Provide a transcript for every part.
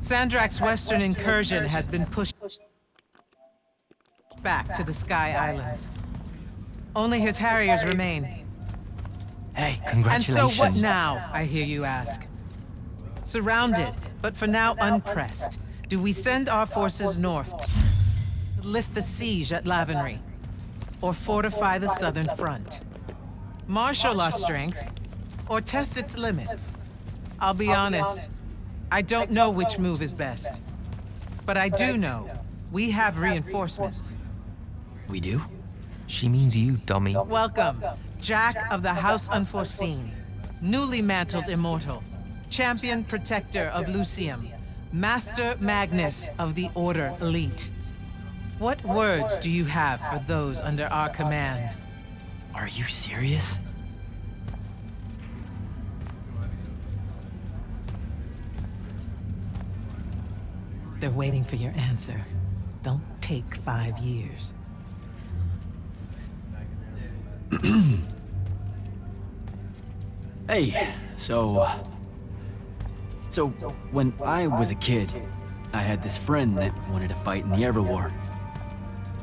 Sandrak's western incursion has been pushed back to the Sky Islands. Only his Harriers remain. Hey, congratulations. And so what now, I hear you ask? Surrounded, but for now unpressed, do we send our forces north, lift the siege at Lavenry, or fortify the southern front? Marshal our strength, or test its limits? I'll be honest, I don't know which move is best. But I do know we have reinforcements. We do? She means you, dummy. Welcome, Jack of the House Unforeseen, newly mantled immortal, champion protector of Lucium, Master Magnus of the Order Elite. What words do you have for those under our command? Are you serious? They're waiting for your answer. Don't take 5 years. Hey, so when I was a kid, I had this friend that wanted to fight in the Everwar.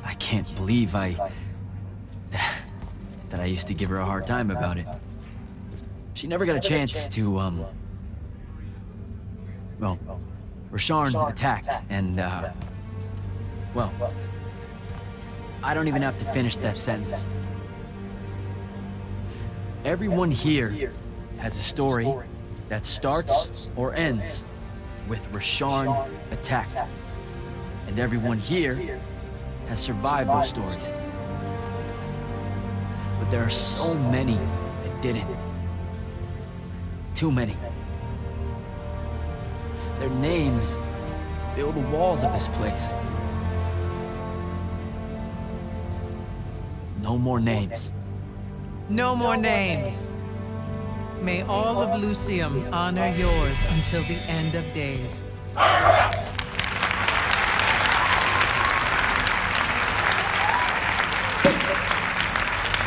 I can't believe that I used to give her a hard time about it. She never got a chance to, well, Rasharn attacked, and, well, I don't even have to finish that sentence. Everyone here has a story that starts or ends with Rasharn attacked. And everyone here has survived those stories. But there are so many that didn't. Too many. Their names fill the walls of this place. No more names. No more names. May all of Lucium honor yours until the end of days.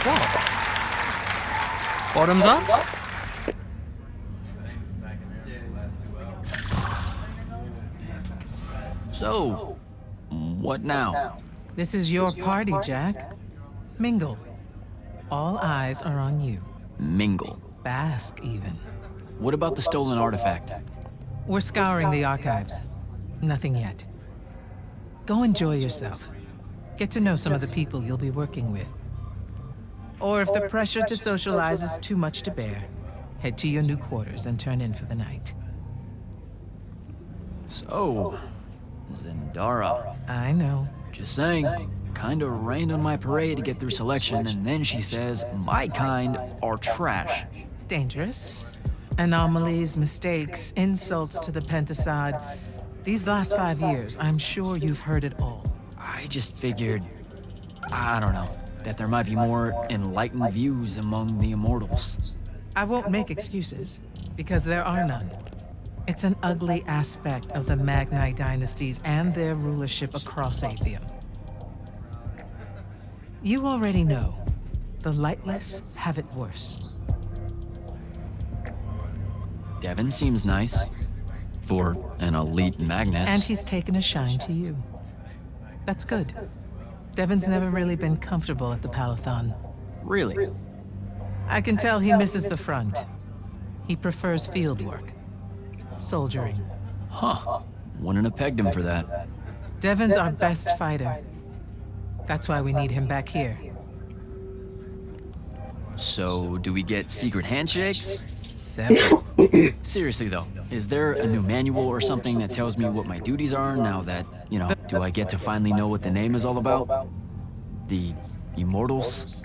What? Bottoms up? So, what now? This is your party, Jack. Mingle. All eyes are on you. Mingle. Bask, even. What about the stolen artifact? We're scouring the archives. Nothing yet. Go enjoy yourself. Get to know some of the people you'll be working with. Or if the pressure to socialize is too much to bear, head to your new quarters and turn in for the night. So, Zendara. I know. Just saying. Kinda rained on my parade to get through selection, and then she says my kind are trash. Dangerous. Anomalies, mistakes, insults to the Pentasod. These last 5 years, I'm sure you've heard it all. I just figured, I don't know, that there might be more enlightened views among the Immortals. I won't make excuses, because there are none. It's an ugly aspect of the Magni dynasties and their rulership across Aveum. You already know, the lightless have it worse. Devin seems nice. For an elite Magnus. And he's taken a shine to you. That's good. Devin's never really been comfortable at the Palathon. Really? I can tell he misses the front. He prefers field work. Soldiering. Huh. Wouldn't have pegged him for that. Devin's our best fighter. That's why we need him back here. So, do we get secret handshakes? 7. Seriously though, is there a new manual or something that tells me what my duties are now that, you know, do I get to finally know what the name is all about? The Immortals?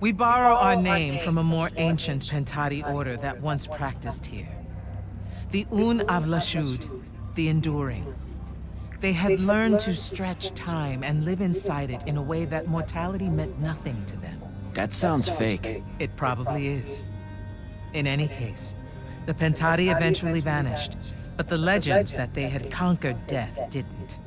We borrow our name from a more ancient Pentati order that once practiced here. The Un Avlashud, the Enduring. They had learned to stretch time and live inside it in a way that mortality meant nothing to them. That sounds fake. It probably is. In any case, the Pentati eventually vanished, but the legends that they had conquered death didn't.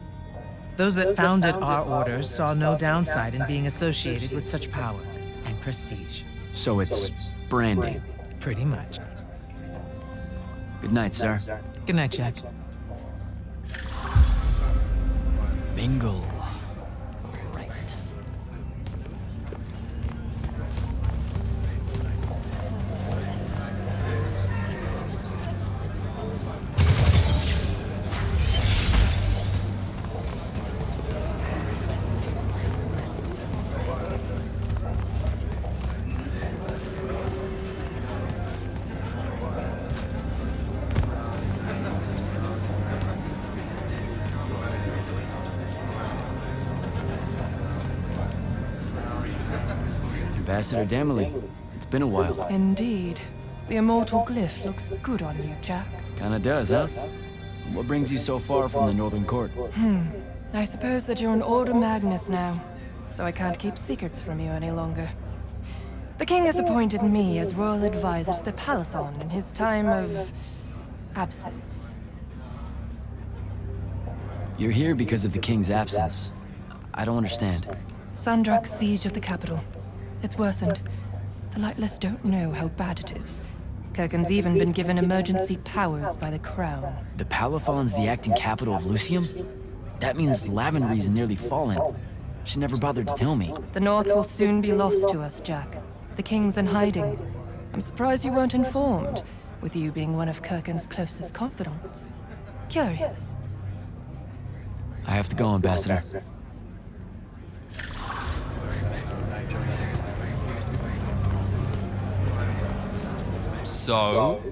Those that founded our orders saw no downside in being associated with such power and prestige. So it's branding. Pretty much. Good night, sir. Good night, Jack. Bingle. Right. Ambassador Damley, it's been a while. Indeed. The immortal glyph looks good on you, Jack. Kinda does, huh? What brings you so far from the Northern Court? I suppose that you're an Order Magnus now, so I can't keep secrets from you any longer. The king has appointed me as royal advisor to the Palathon in his time of absence. You're here because of the king's absence. I don't understand. Sandrak's siege of the capital. It's worsened. The Lightless don't know how bad it is. Kirken's even been given emergency powers by the crown. The Palathon's the acting capital of Lucium? That means Lavenry's nearly fallen. She never bothered to tell me. The North will soon be lost to us, Jack. The king's in hiding. I'm surprised you weren't informed, with you being one of Kirken's closest confidants. Curious. I have to go, Ambassador. So,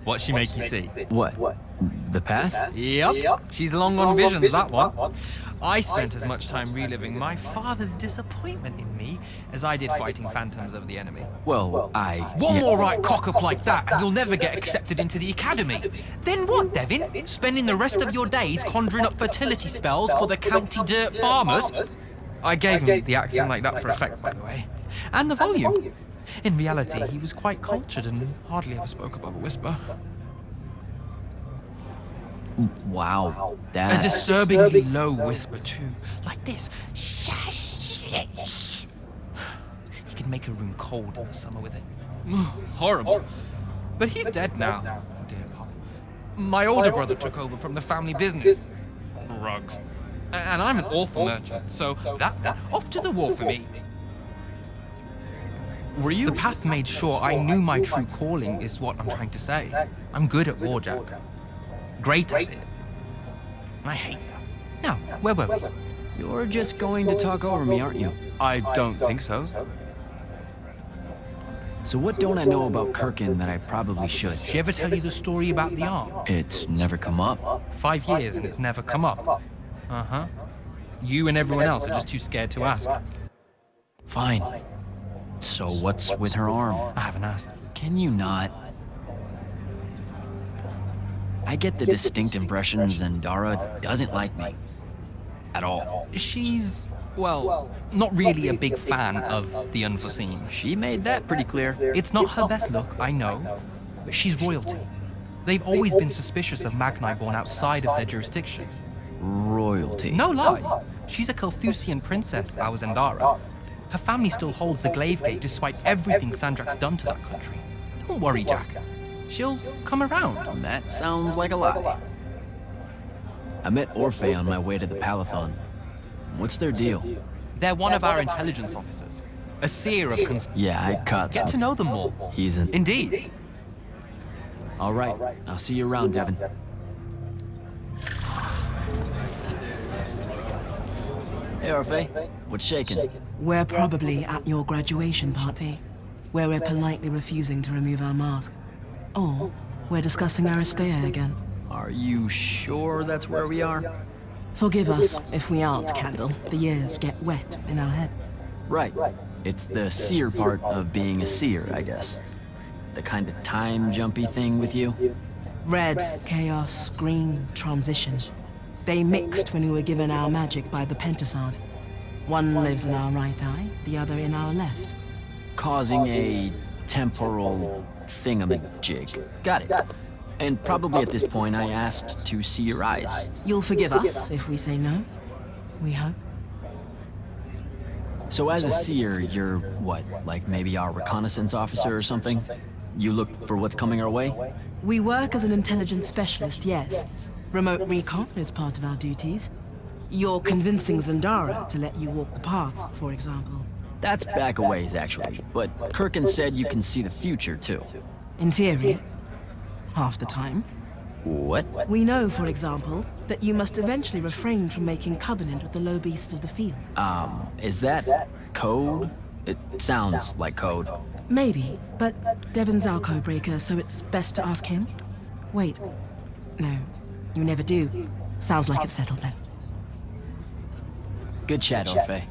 what'd she make you see? What? The path? Yep, she's long on visions, that one. I spent as much time reliving my father's disappointment in me as I did fighting phantoms of the enemy. Well, One more right cock-up like that, and you'll never get accepted into the academy. Then what, Devin? Spending the rest of your days conjuring up fertility spells for the county dirt farmers? I gave him the accent like that for effect, by the way. And the volume. In reality, he was quite cultured and hardly ever spoke above a whisper. Wow, A that's... disturbingly low whisper, too. Like this. Shush. He can make a room cold in the summer with it. Horrible. But he's dead now, dear Pop. My older brother took over from the family business. Rugs. And I'm an author merchant, so that meant off to the war for me. Were you... The path made sure I knew my true calling is what I'm trying to say. I'm good at war, Jack. Great at it. I hate that. Now, where were we? You're just going to talk over me, aren't you? I don't think so. So what don't I know about Kirken that I probably should? She ever tell you the story about the arm? It's never come up. 5 years and it's never come up. Uh-huh. You and everyone else are just too scared to ask. Fine. So what's with her arm? I haven't asked. Can you not? I get the distinct impression Zendara doesn't like me. At all. She's, well, not really a big fan of the unforeseen. She made that pretty clear. It's not her best look, I know, but she's royalty. They've always been suspicious of Magni born outside of their jurisdiction. Royalty. No lie. She's a Carthusian princess, our Zendara. Her family still holds the Glaive Gate despite everything Sandrak's done to that country. Don't worry, Jack. She'll come around. That sounds like a lie. I met Orphe on my way to the Palathon. What's their deal? They're one of our intelligence officers. A seer of Yeah, I caught Get to some. know them more. He's an... Indeed. All right, I'll see you around, Devin. Hey, Orphe. What's shaking? We're probably at your graduation party, where we're politely refusing to remove our mask. Or we're discussing Aristea again. Are you sure that's where we are? Forgive us if we aren't, Candle. The years get wet in our head. Right. It's the seer part of being a seer, I guess. The kind of time-jumpy thing with you. Red, chaos, green, transition. They mixed when we were given our magic by the Pentasod. One lives in our right eye, the other in our left. Causing a temporal thingamajig. Got it. And probably at this point I asked to see your eyes. You'll forgive us if we say no. We hope. So as a seer, you're what? Like maybe our reconnaissance officer or something? You look for what's coming our way? We work as an intelligence specialist, yes. Remote recon is part of our duties. You're convincing Zendara to let you walk the path, for example. That's back a ways, actually. But Kirkin said you can see the future, too. In theory, half the time. What? We know, for example, that you must eventually refrain from making covenant with the low beasts of the field. Is that code? It sounds like code. Maybe, but Devon's our codebreaker, so it's best to ask him. Wait. No, you never do. Sounds like it's settled then. Good chat, Orphe.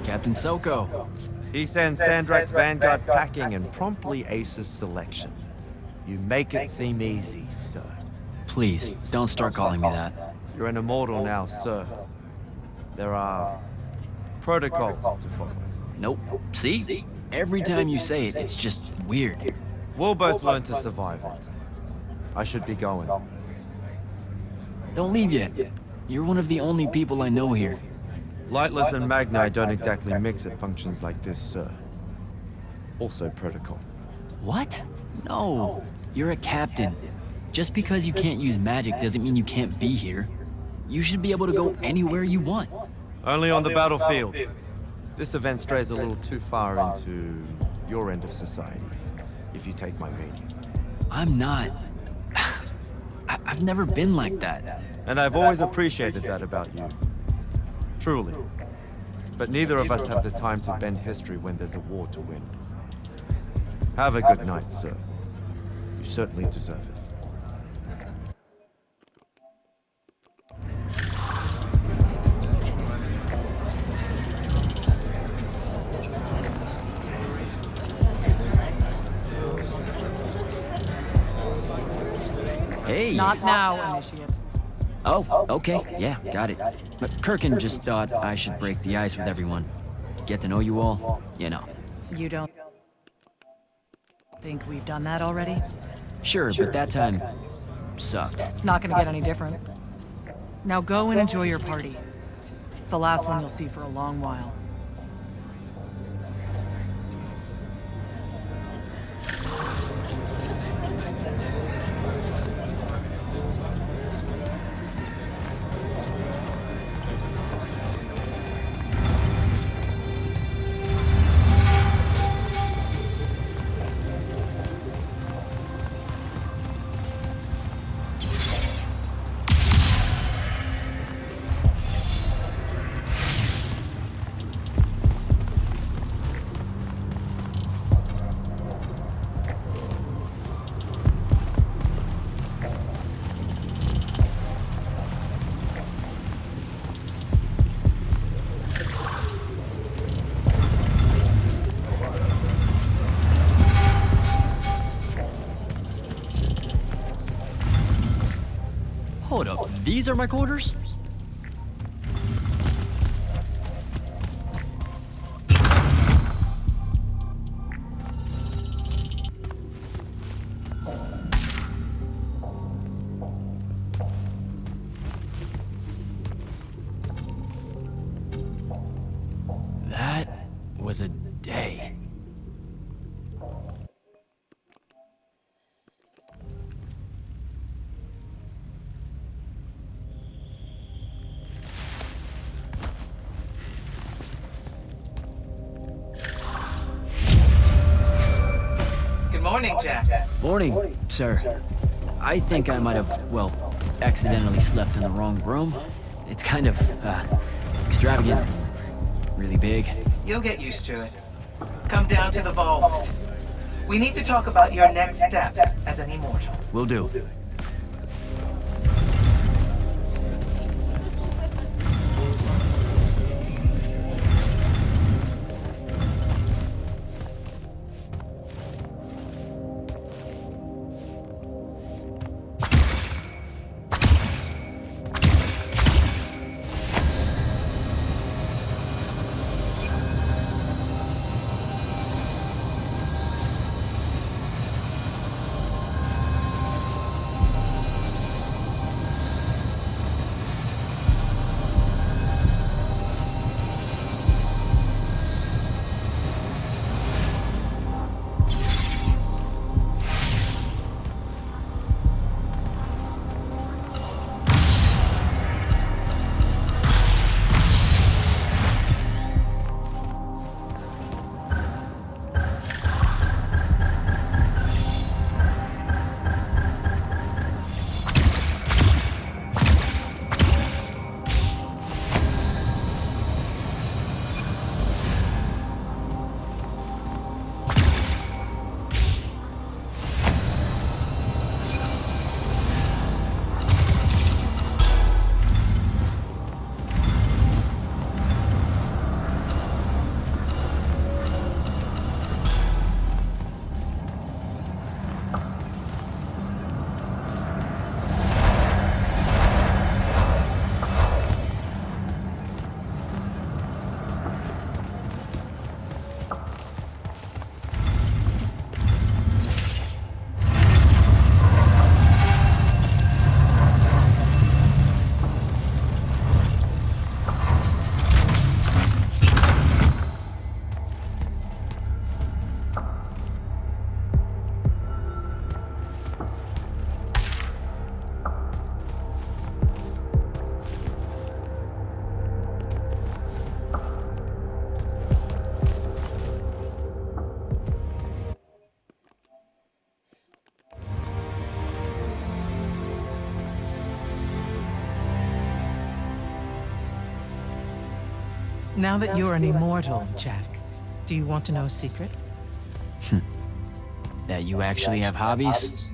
Captain Soko. He sends Sandrak's vanguard packing and promptly aces selection. You make it seem easy, sir. Please, don't start calling me that. You're an immortal now, sir. There are protocols to follow. Nope. See? Every time you say it, it's just weird. We'll both learn to survive it. I should be going. Don't leave yet. You're one of the only people I know here. Lightless and Magni don't exactly mix at functions like this, sir. Also protocol. What? No. You're a captain. Just because you can't use magic doesn't mean you can't be here. You should be able to go anywhere you want. Only on the battlefield. This event strays a little too far into your end of society, if you take my meaning. I'm not. I've never been like that. And I've always appreciated that about you. Truly. But neither of us have the time to bend history when there's a war to win. Have a good night, sir. You certainly deserve it. Hey. Not now, Initiate. Oh, okay. Yeah, got it. But Kirkin just thought I should break the ice with everyone. Get to know you all, you know. You don't think we've done that already? Sure, but that time sucked. It's not gonna get any different. Now go and enjoy your party. It's the last one you'll see for a long while. Hold up, these are my quarters? That was a day. Good morning, Jack. Morning, sir. I think I might have, well, accidentally slept in the wrong room. It's kind of, extravagant. Really big. You'll get used to it. Come down to the vault. We need to talk about your next steps as an immortal. Will do. Now that you're an immortal, Jack, do you want to know a secret? That you actually have hobbies?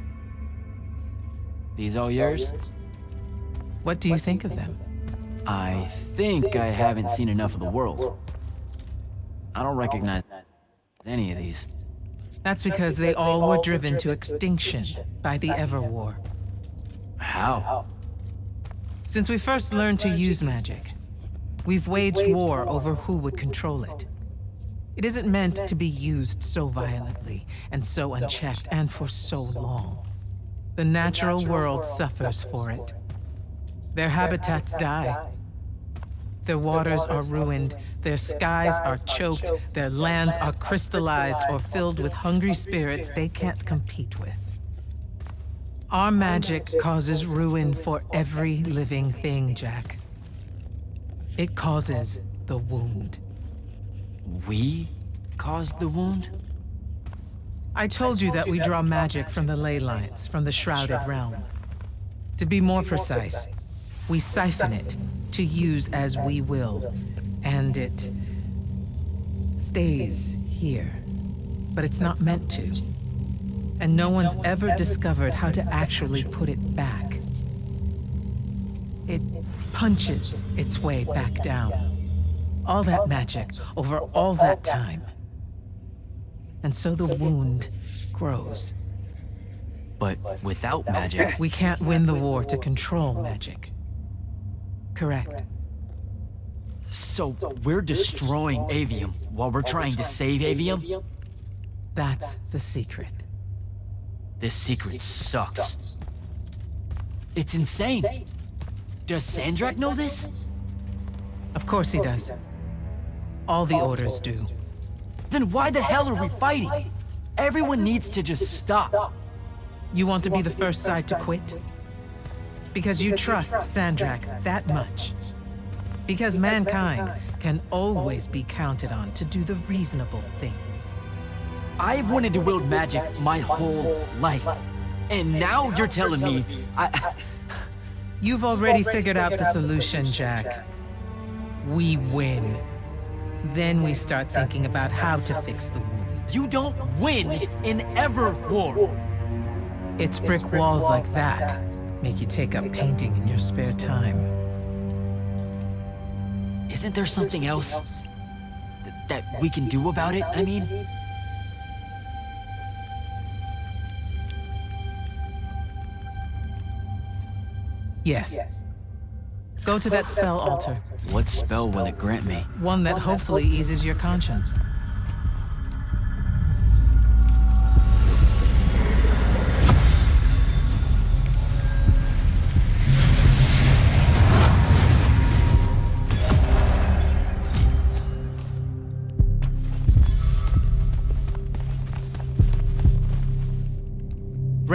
These all yours? What do you think of them? I think I haven't seen enough of the world. I don't recognize any of these. That's because they all were driven to extinction by the Everwar. How? Since we first learned to use magic, we've waged war over who would control it. It isn't meant to be used so violently and so unchecked and for so long. The natural world suffers for it. Their habitats die. Their waters are ruined, their skies are choked, their lands are crystallized or filled with hungry spirits they can't compete with. Our magic causes ruin for every living thing, Jack. It causes the wound. We caused the wound? I told you that we draw magic from the ley lines, from the Shrouded Realm. To be more precise, we siphon it to use as we will, and it stays here. But it's not meant to. And no one's ever discovered how to actually put it back. It punches its way back down. All that magic over all that time. And so the wound grows. But without magic... We can't win the war to control magic. Correct. So we're destroying Aveum while we're trying to save Aveum? That's the secret. This secret sucks. It's insane. Does Sandrak know this? Of course he does. All the orders do. Then why the hell are we fighting? Everyone needs to just stop. You want to be the first side to quit? Because you trust Sandrak that much. Because mankind can always be counted on to do the reasonable thing. I've wanted to wield magic my whole life. And now you're telling me You've already figured out the solution, Jack. We win. Then we start thinking about how to fix the wound. You don't win in Everwar. It's brick walls like that make you take up painting in your spare time. Isn't there something else that we can do about it? I mean... Yes. Go to that spell altar. What spell will it grant me? One that hopefully eases your conscience.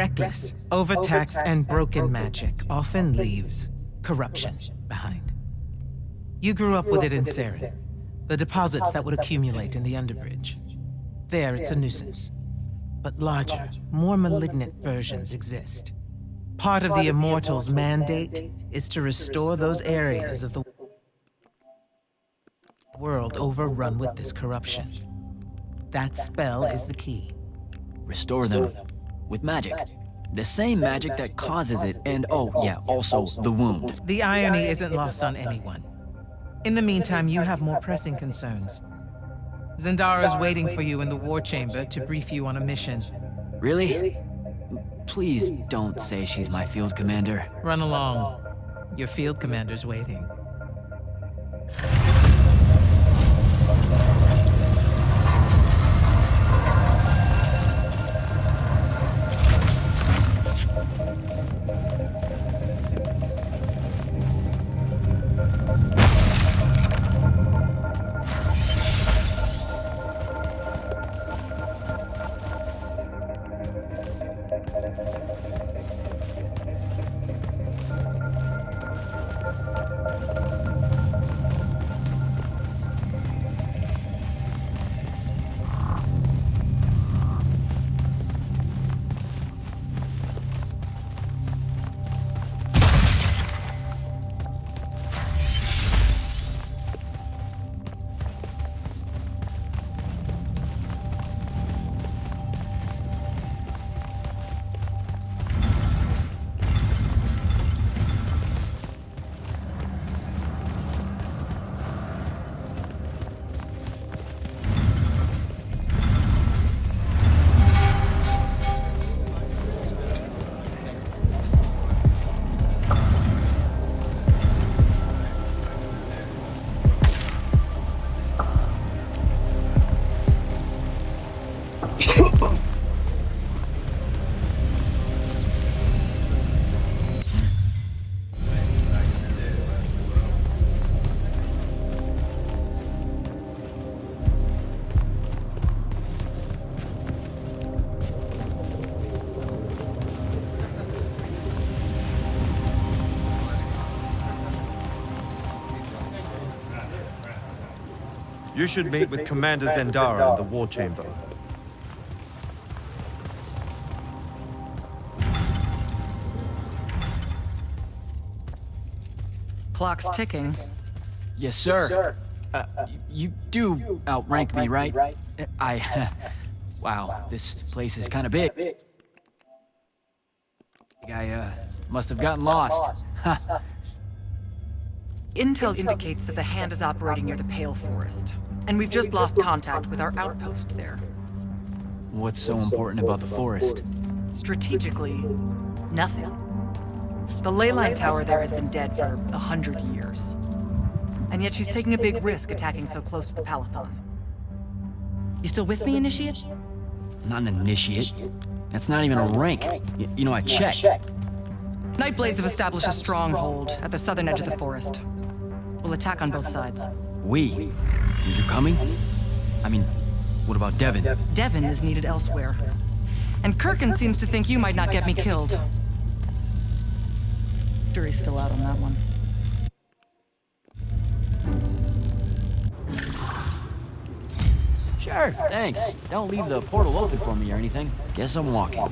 Reckless, overtaxed, and broken magic often leaves corruption behind. You grew up with it in Saren, the deposits that would accumulate in the Underbridge. There, it's a nuisance. But larger, more malignant versions exist. Part of the Immortals' mandate is to restore those areas of the world overrun with this corruption. That spell is the key. Restore them. With magic. The same magic that causes it, and oh yeah, also the wound. The irony isn't lost on anyone. In the meantime, you have more pressing concerns. Zendara's waiting for you in the war chamber to brief you on a mission. Really? Please don't say she's my field commander. Run along. Your field commander's waiting. You should meet with Commander Zendara in the war chamber. Clock's ticking. Yes, sir. You do outrank me, right? Wow, this place is kind of big. I must have gotten lost. Intel indicates that the Hand is operating near the Pale Forest, and we've just lost contact with our outpost there. What's so important about the forest? Strategically, nothing. The ley line tower there has been dead for 100 years. And yet she's taking a big risk attacking so close to the Palathon. You still with me, Initiate? Not an initiate. That's not even a rank. You know, I checked. Nightblades have established a stronghold at the southern edge of the forest. We'll attack on both sides. We? You're coming? I mean, what about Devin? Devin is needed elsewhere. And Kirkin seems to think you might not get me killed. Jury's still out on that one. Sure, thanks. Don't leave the portal open for me or anything. Guess I'm walking.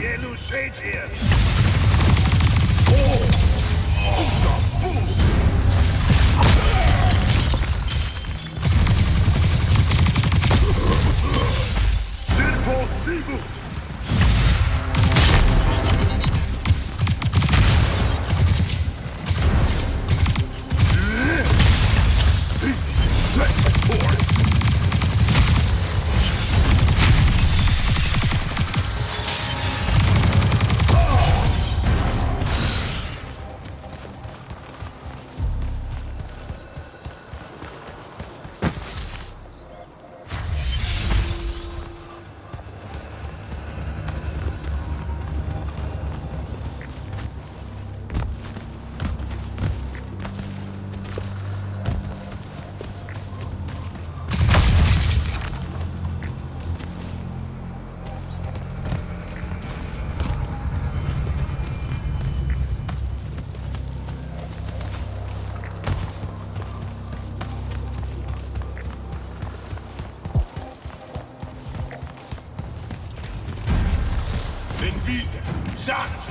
Wielu szejdzie! Silver Seafood! Son!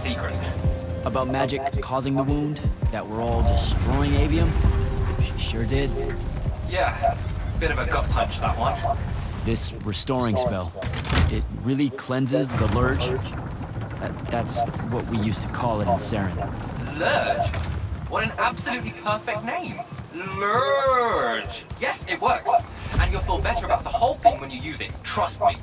secret. About magic causing the wound, that we're all destroying Aveum? She sure did. Yeah, bit of a gut punch, that one. This restoring spell, it really cleanses the Lurge? That's what we used to call it in Saren. Lurge? What an absolutely perfect name. Lurge. Yes, it works. And you'll feel better about the whole thing when you use it. Trust me.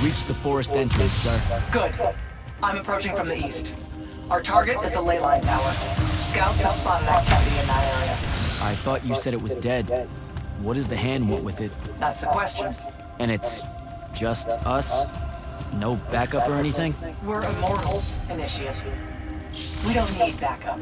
reached the forest entrance, sir. Good. I'm approaching from the east. Our target is the ley line tower. Scouts have spotted activity in that area. I thought you said it was dead. What does the hand want with it? That's the question. And it's just us? No backup or anything? We're Immortals, Initiate. We don't need backup.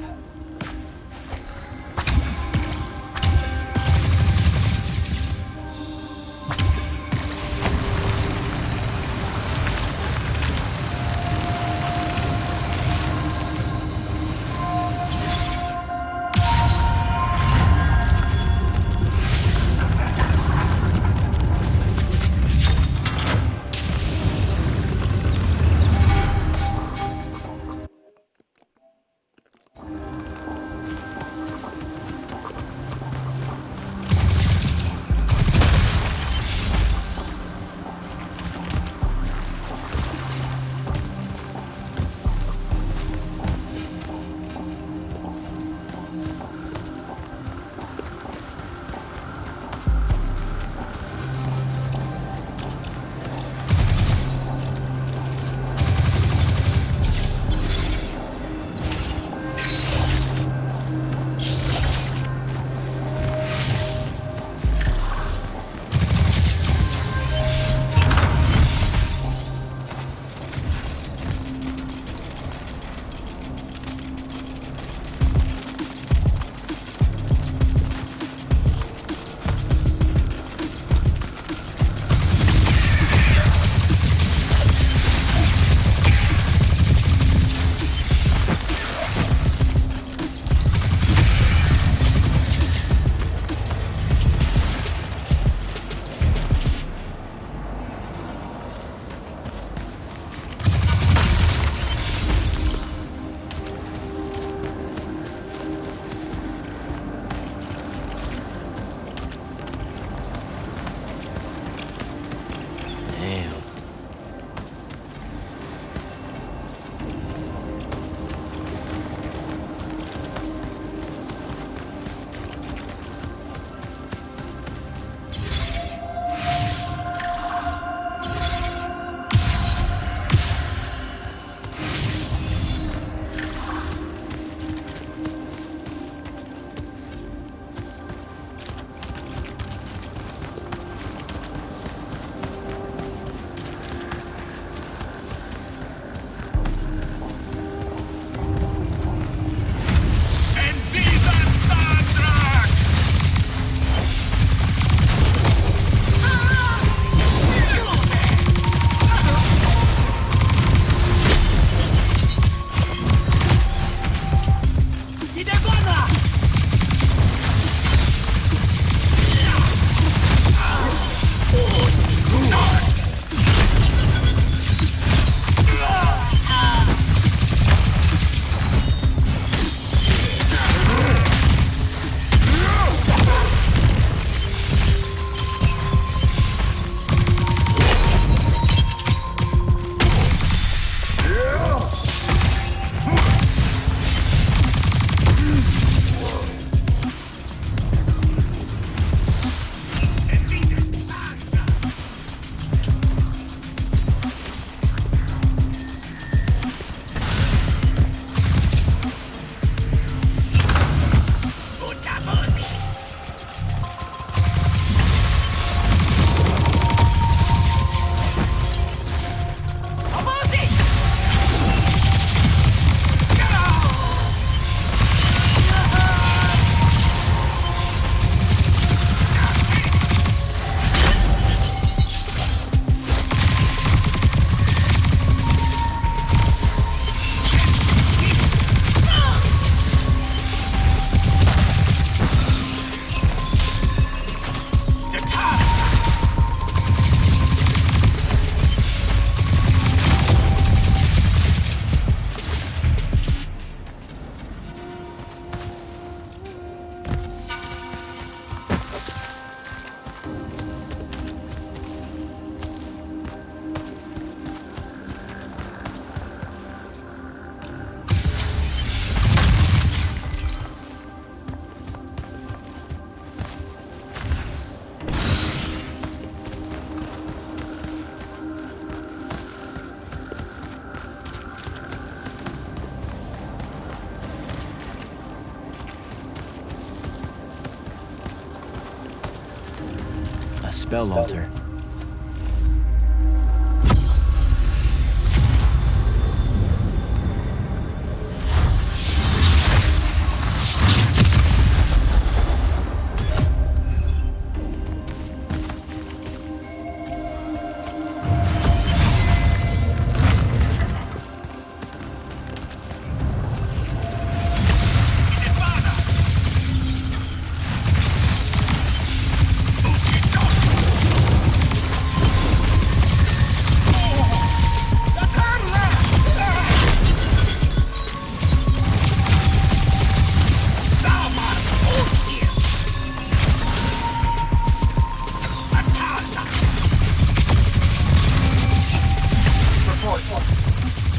A spell altar.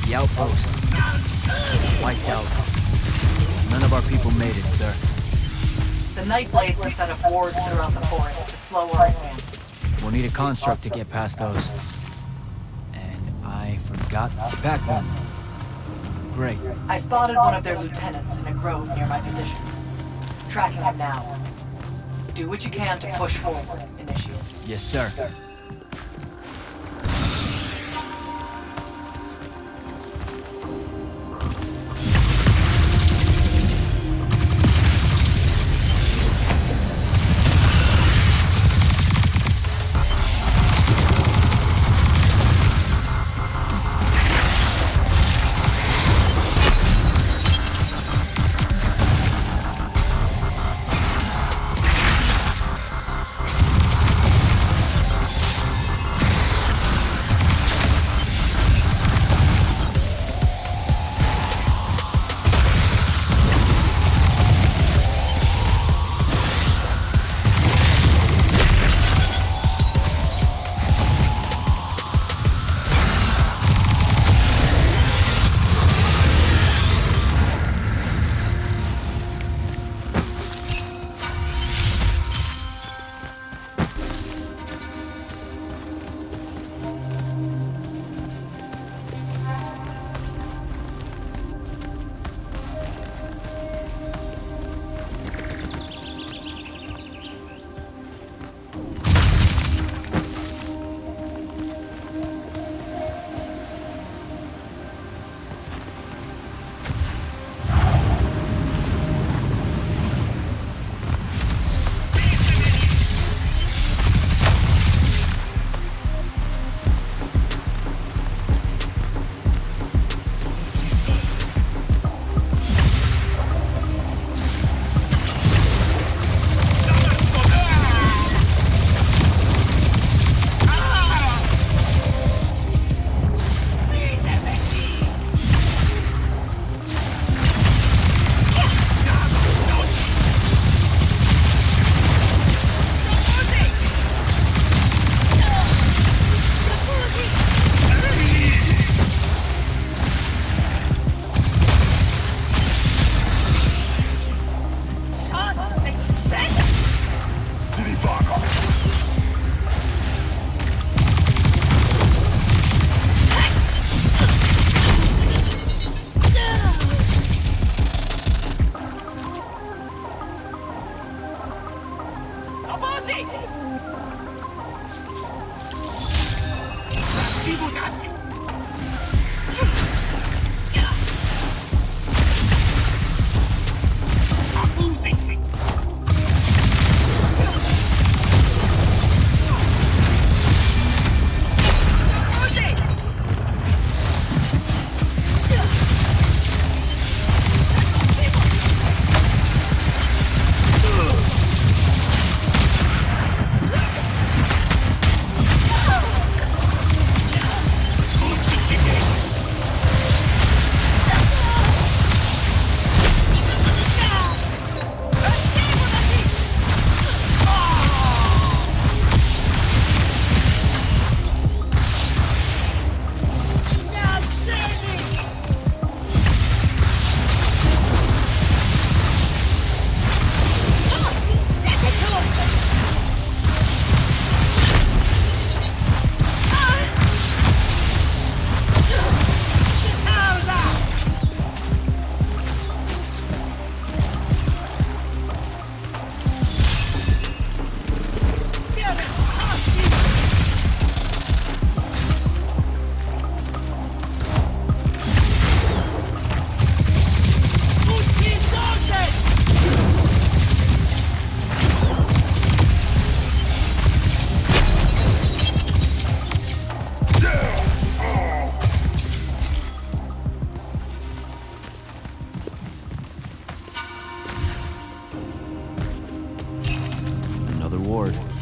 The outpost. Wiped out. None of our people made it, sir. The Nightblades have set up wards throughout the forest to slow our advance. We'll need a construct to get past those. And I forgot to pack one. Great. I spotted one of their lieutenants in a grove near my position. Tracking him now. Do what you can to push forward, Initiate. Yes, sir. reward.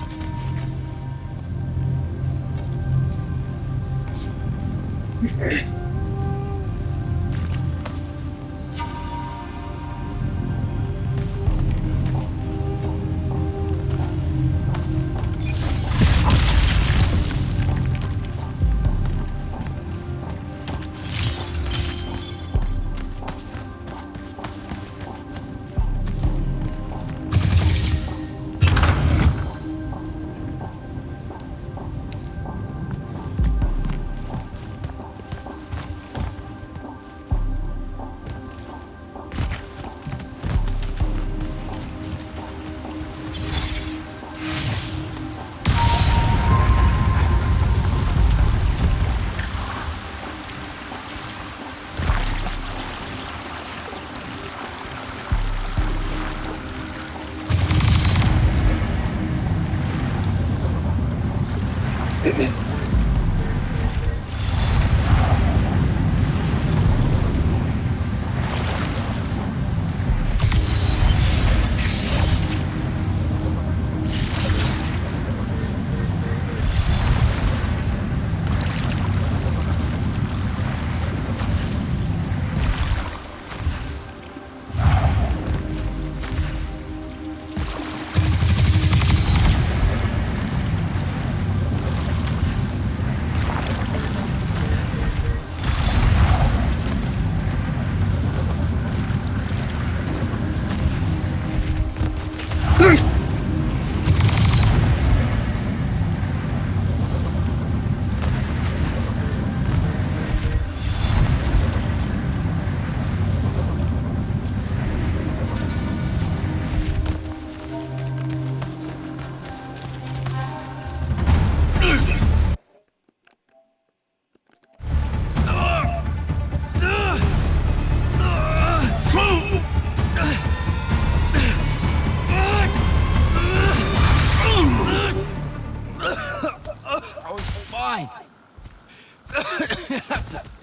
I was fine.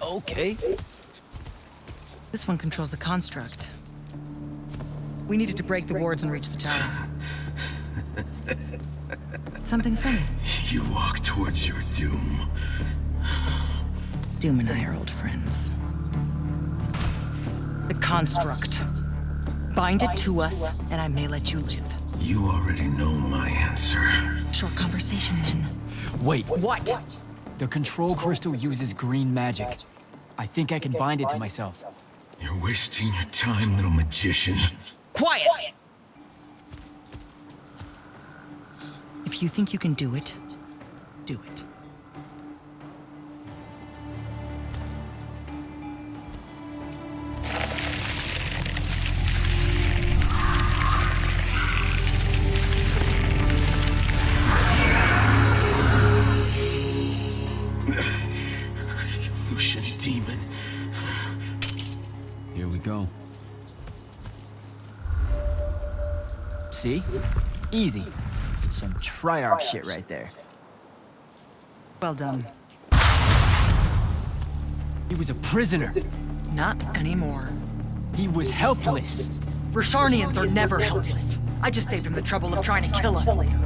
Okay. This one controls the construct. We needed to break the wards and reach the tower. Something funny. You walk towards your doom. Doom and I are old friends. The construct. Bind it to us, and I may let you live. You already know my answer. Short conversation, then. Wait, What? the control crystal uses green magic. I think I can bind it to myself. You're wasting your time, little magician. Quiet! If you think you can do it, do it. Lucian demon. Here we go. See? Easy. Some Triarch shit right there. Well done. He was a prisoner. Not anymore. He was helpless. Rosharnians are never helpless. I just saved them the trouble of trying to kill us later.